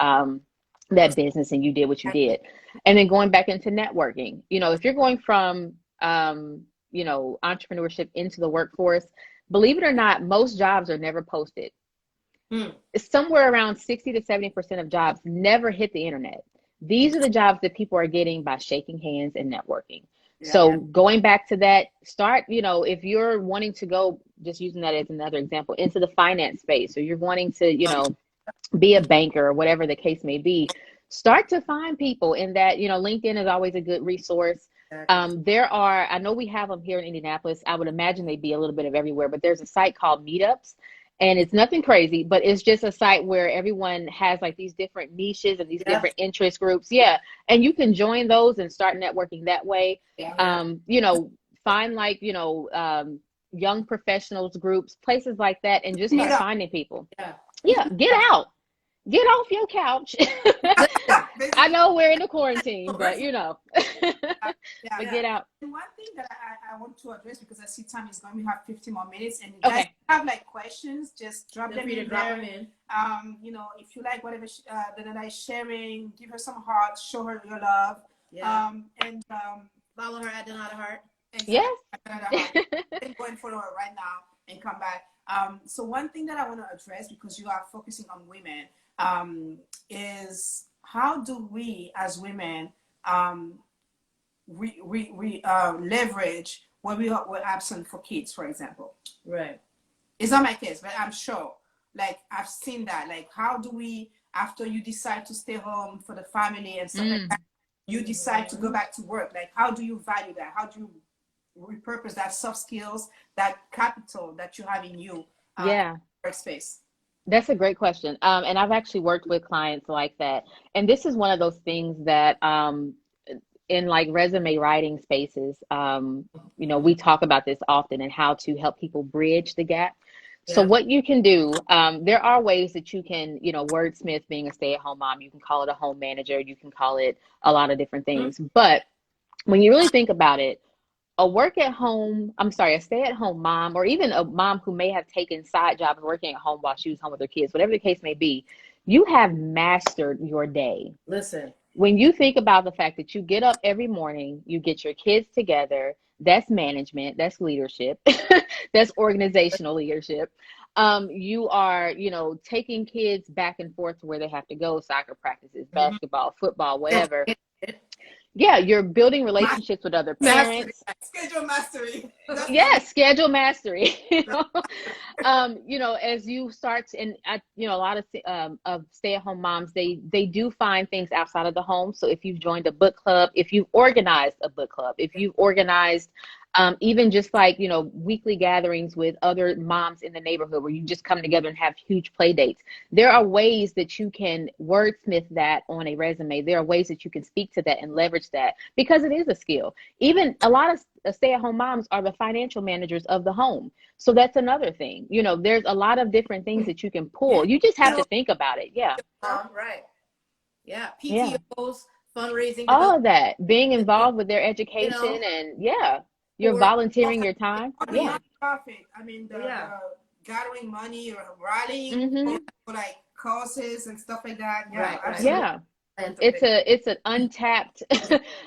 business and you did what you did. And then going back into networking, if you're going from, entrepreneurship into the workforce, believe it or not, most jobs are never posted. Somewhere around 60 to 70% of jobs never hit the internet. These are the jobs that people are getting by shaking hands and networking. Yeah. So going back to that, start, if you're wanting to go, just using that as another example, into the finance space, or you're wanting to, be a banker or whatever the case may be, start to find people in that, LinkedIn is always a good resource. I know we have them here in Indianapolis. I would imagine they'd be a little bit of everywhere, but there's a site called Meetups. And it's nothing crazy, but it's just a site where everyone has like these different niches and these Yeah. different interest groups. Yeah. And you can join those and start networking that way. Yeah. You know, find like, young professionals groups, places like that, and just Meet start up. finding people. Yeah. Yeah. Get out. Get off your couch. I know we're in the quarantine, but Yeah. but get out. And one thing that I want to address, because I see time is going, we have 50 more minutes, and you guys Okay. have like questions, just drop Feel them free to in drop there. them in. If you like whatever Danada is sharing, give her some hearts, show her your love. Yeah. And Follow her at Danada Hart. Yes. Then go and follow her right now and come back. So one thing that I want to address, because you are focusing on women, is how do we as women we leverage when we're absent for kids, for example. Right. It's not my case, but I'm sure. Like I've seen that. Like how do we, after you decide to stay home for the family and stuff like that, you decide to go back to work? Like how do you value that? How do you repurpose that soft skills, that capital that you have in you? Yeah. Workspace. That's a great question. And I've actually worked with clients like that. And this is one of those things that in like resume writing spaces, we talk about this often and how to help people bridge the gap. So Yeah. what you can do, there are ways that you can, wordsmith being a stay-at-home mom. You can call it a home manager. You can call it a lot of different things. But when you really think about it, a stay-at-home mom, or even a mom who may have taken side jobs working at home while she was home with her kids, whatever the case may be, you have mastered your day. Listen. When you think about the fact that you get up every morning, you get your kids together, that's management, that's leadership, that's organizational leadership. You are, taking kids back and forth to where they have to go, soccer practices, basketball, football, whatever. Yeah, you're building relationships with other parents. Schedule mastery. Yes, schedule mastery. As you start to, and a lot of stay-at-home moms, they do find things outside of the home. So if you've joined a book club, if you've organized a book club, if you've organized even just like, weekly gatherings with other moms in the neighborhood where you just come together and have huge play dates. There are ways that you can wordsmith that on a resume. There are ways that you can speak to that and leverage that, because it is a skill. Even a lot of stay-at-home moms are the financial managers of the home. So that's another thing. There's a lot of different things that you can pull. You just have to think about it. Yeah. Right. Yeah. Yeah. PTOs, fundraising. All of that, being involved with their education, and you're volunteering your time. Yeah. Nonprofit. I mean, the gathering money or rallying for like causes and stuff like that. Yeah. Right. Absolutely. Yeah. It's an untapped,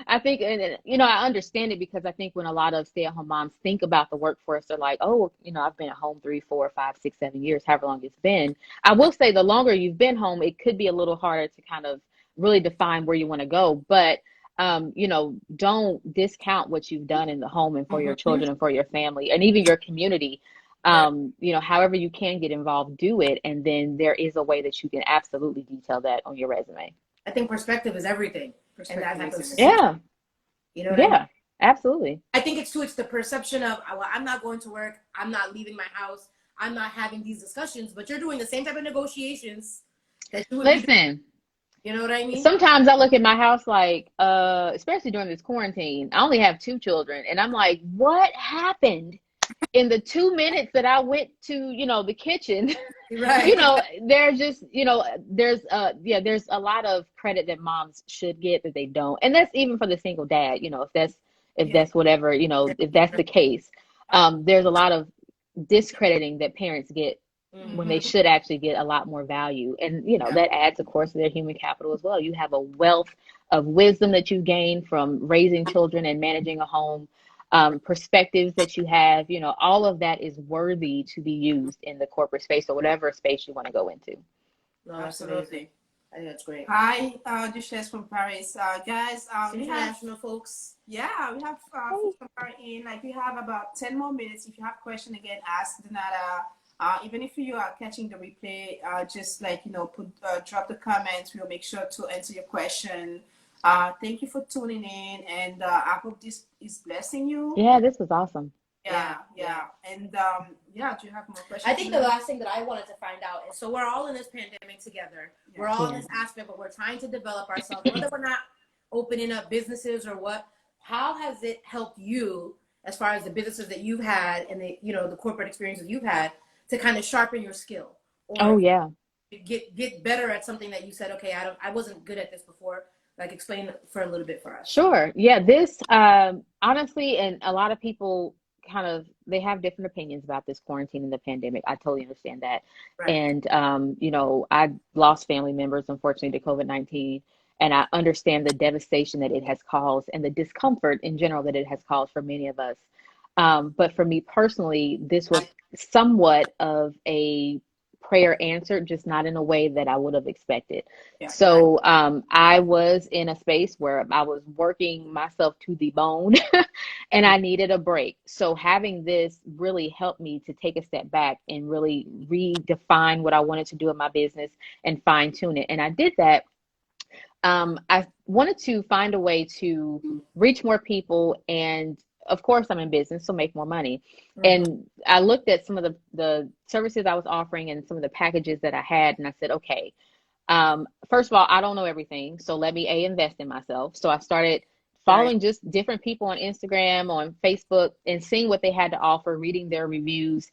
I think, and I understand it, because I think when a lot of stay-at-home moms think about the workforce, they're like, oh, I've been at home 3, 4, 5, 6, 7 years, however long it's been. I will say the longer you've been home, it could be a little harder to kind of really define where you want to go. But don't discount what you've done in the home and for your children and for your family and even your community. However you can get involved, do it. And then there is a way that you can absolutely detail that on your resume. I think perspective is everything. And that happens. Yeah. You know what I mean? Absolutely. I think it's the perception of, well, I'm not going to work. I'm not leaving my house. I'm not having these discussions, but you're doing the same type of negotiations that you would Listen. You know what I mean? Sometimes I look at my house like, especially during this quarantine, I only have 2 children, and I'm like, what happened in the 2 minutes that I went to, the kitchen? Right. They're just, there's a lot of credit that moms should get that they don't. And that's even for the single dad, if that's whatever, if that's the case. There's a lot of discrediting that parents get when they should actually get a lot more value. And, that adds, of course, to their human capital as well. You have a wealth of wisdom that you gain from raising children and managing a home, perspectives that you have, all of that is worthy to be used in the corporate space or whatever space you want to go into. No, absolutely. I think that's great. Hi, Duchesse from Paris. Guys, we have international folks. Yeah, we have folks from Paris in. Like, we have about 10 more minutes. If you have question, again, ask Danada. Even if you are catching the replay, just drop the comments. We'll make sure to answer your question. Thank you for tuning in, and I hope this is blessing you. Yeah, this was awesome. Yeah. And yeah, do you have more questions? I think the last thing that I wanted to find out is, so we're all in this pandemic together. We're all in this aspect, but we're trying to develop ourselves, whether we're not opening up businesses or what. How has it helped you as far as the businesses that you've had and the, you know, the corporate experiences you've had to kind of sharpen your skill? Or get better at something that you said, okay, I wasn't good at this before. Like, explain for a little bit for us. Sure. Yeah, this honestly, and a lot of people kind of, they have different opinions about this quarantine and the pandemic. I totally understand that. Right. And you know, I lost family members, unfortunately, to COVID-19, and I understand the devastation that it has caused and the discomfort in general that it has caused for many of us. But for me personally, this was somewhat of a prayer answered, just not in a way that I would have expected. So I was in a space where I was working myself to the bone and I needed a break. So having this really helped me to take a step back and really redefine what I wanted to do in my business and fine tune it. And I did that. I wanted to find a way to reach more people, and of course I'm in business, so make more money. And I looked at some of the services I was offering and some of the packages that I had, and I said, okay, first of all, I don't know everything, so let me invest in myself. So I started following just different people on Instagram, on Facebook, and seeing what they had to offer, reading their reviews.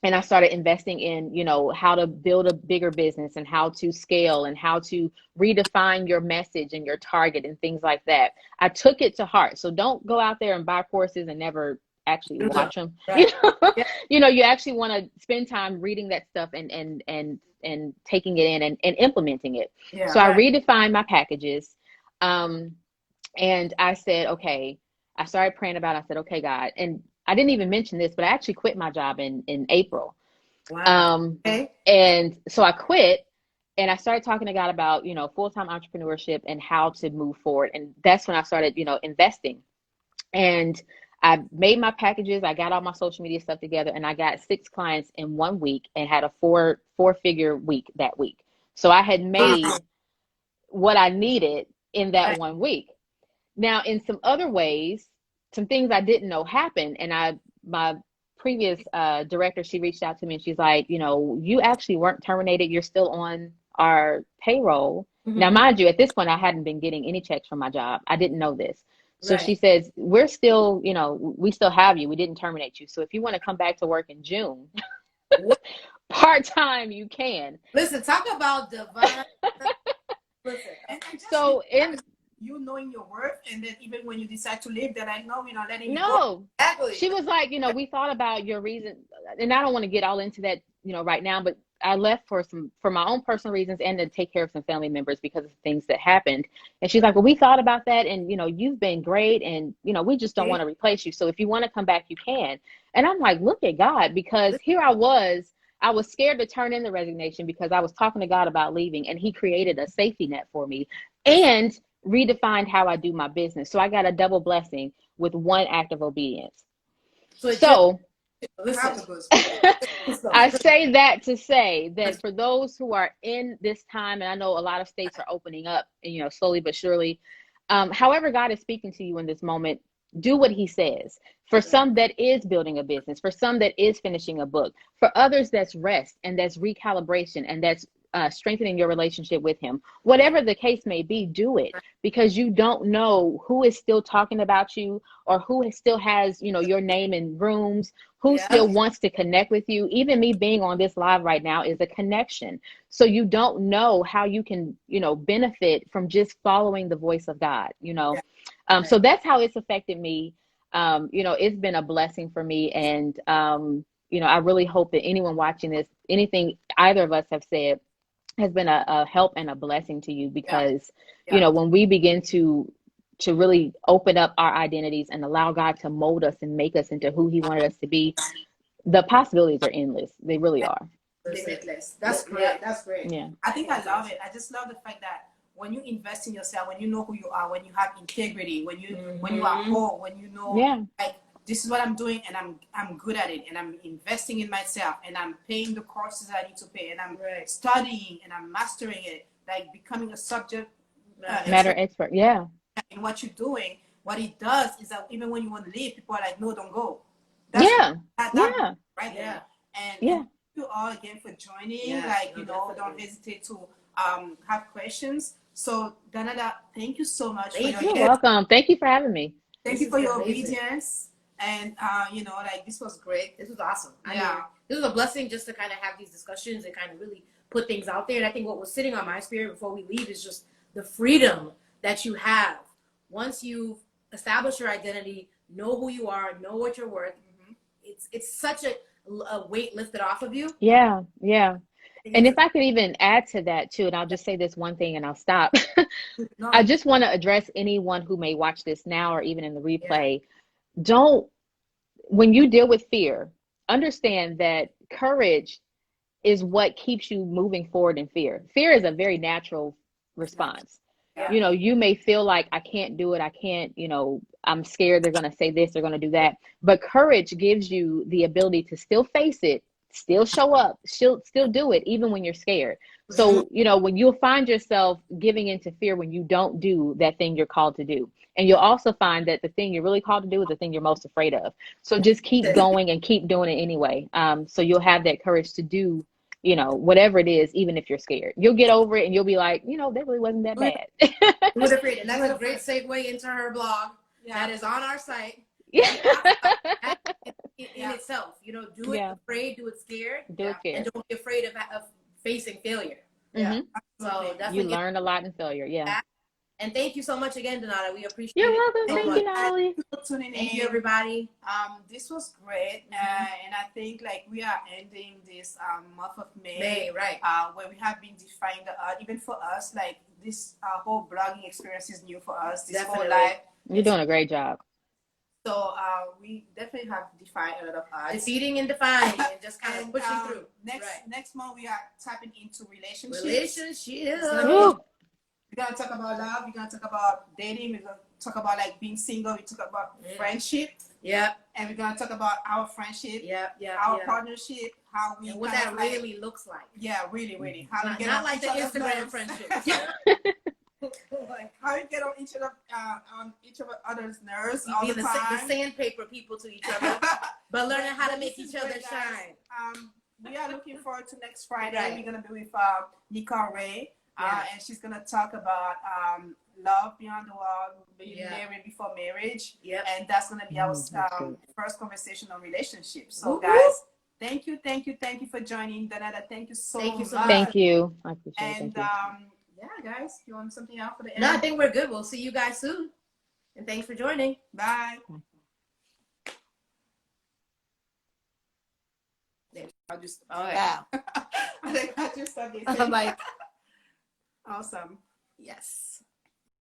And I started investing in, you know, how to build a bigger business and how to scale and how to redefine your message and your target and things like that. I took it to heart. So don't go out there and buy courses and never actually watch them. Right. You know, you actually want to spend time reading that stuff and taking it in and implementing it. So I redefined my packages. And I said, okay, I started praying about it. I said, okay, God. And I didn't even mention this, but I actually quit my job in April. Wow. And so I quit and I started talking to God about, you know, full-time entrepreneurship and how to move forward. And that's when I started, you know, investing. And I made my packages. I got all my social media stuff together, and I got 6 clients in 1 week and had a four-figure week that week. So I had made what I needed in that 1 week. Now, in some other ways, some things I didn't know happened. And my previous director, she reached out to me and she's like, you know, you actually weren't terminated. You're still on our payroll. Now, mind you, at this point, I hadn't been getting any checks from my job. I didn't know this. So she says, we're still, you know, we still have you. We didn't terminate you. So if you want to come back to work in June, part-time, you can. Listen, talk about divine. Listen. And so you knowing your worth, and then even when you decide to leave, they're like, no, we're not letting you go. No, exactly. She was like, you know, we thought about your reason, and I don't want to get all into that, you know, right now, but I left for my own personal reasons and to take care of some family members because of things that happened. And she's like, well, we thought about that, and, you know, you've been great, and, you know, we just don't want to replace you. So if you want to come back, you can. And I'm like, look at God, because here I was scared to turn in the resignation because I was talking to God about leaving, and he created a safety net for me and redefined how I do my business. So I got a double blessing with one act of obedience. So I say that to say that for those who are in this time, and I know a lot of states are opening up, you know, slowly but surely, however God is speaking to you in this moment, do what he says. For some, that is building a business. For some, that is finishing a book. For others, that's rest, and that's recalibration, and that's strengthening your relationship with him. Whatever the case may be, do it, because you don't know who is still talking about you, or who still has, you know, your name in rooms, who still wants to connect with you. Even me being on this live right now is a connection. So you don't know how you can, you know, benefit from just following the voice of God, you know. So that's how it's affected me. You know, it's been a blessing for me. And, you know, I really hope that anyone watching this, anything either of us have said has been a help and a blessing to you, because, you know, when we begin to really open up our identities and allow God to mold us and make us into who he wanted us to be, the possibilities are endless. They really are. Limitless. That's great. That's great. Yeah. I think I love it. I just love the fact that when you invest in yourself, when you know who you are, when you have integrity, when you are whole, when you know like, this is what I'm doing, and I'm good at it, and I'm investing in myself, and I'm paying the courses I need to pay, and I'm studying, and I'm mastering it, like becoming a subject matter expert. Yeah. In what you're doing, what it does is that even when you want to leave, people are like, no, don't go. Yeah. that Yeah. right there. And Yeah. thank you all again for joining. Yeah, like, no, you know, definitely. don't hesitate to have questions. So, Danada, thank you so much for your You're yes. welcome. Thank you for having me. Thank This you for has your been amazing. obedience. And, you know, like, this was great. This was awesome. I Yeah. mean, this was a blessing just to kind of have these discussions and kind of really put things out there. And I think what was sitting on my spirit before we leave is just the freedom that you have once you've established your identity, know who you are, know what you're worth. It's such a weight lifted off of you. Yeah. Yeah. And if I could even add to that too, and I'll just say this one thing and I'll stop. No. I just want to address anyone who may watch this now or even in the replay. Don't, when you deal with fear, understand that courage is what keeps you moving forward in fear. Fear is a very natural response. Yeah. You know, you may feel like I can't do it. I can't, you know, I'm scared they're going to say this, they're going to do that. But courage gives you the ability to still face it, still show up, still do it, even when you're scared. So, you know, when you'll find yourself giving into fear when you don't do that thing you're called to do. And you'll also find that the thing you're really called to do is the thing you're most afraid of. So just keep going and keep doing it anyway. So you'll have that courage to do, you know, whatever it is, even if you're scared. You'll get over it and you'll be like, you know, that really wasn't that bad. And that's a great segue into her blog that is on our site. Yeah. In itself, you know, do it afraid, do it scared, do it scared, and don't be afraid of facing failure. Mm-hmm. So definitely you learn a lot in failure. Yeah. And thank you so much again, Danada. We appreciate You're it. welcome. So Thank much. you, Natalie. Thank you, everybody. This was great, and I think like we are ending this month of May, right? Where we have been defined even for us, like this whole blogging experience is new for us. This whole life, you're doing a great job. So we definitely have defined a lot of us. Defeating and defining and just kind of pushing through. Next month we are tapping into relationships. We're gonna talk about love. We're gonna talk about dating. We're gonna talk about like being single. We talk about friendship. And we're gonna talk about our friendship. Our partnership. How we and what that really looks like. Yeah, really. How we get not like the Instagram friendship. Like how you get on each of other's nerves all the time. The sandpaper people to each other, but learning how to make each other shine. We are looking forward to next Friday. We're gonna be with Nicole Ray, and she's gonna talk about love beyond the wall, being married before marriage. And that's gonna be our first conversation on relationships. So guys, thank you for joining. Danada, thank you so much. Thank you. I appreciate it. And yeah, guys, you want something out for the end? No, I think we're good. We'll see you guys soon. And thanks for joining. Bye. I just I just saw this. I'm like, awesome. yes.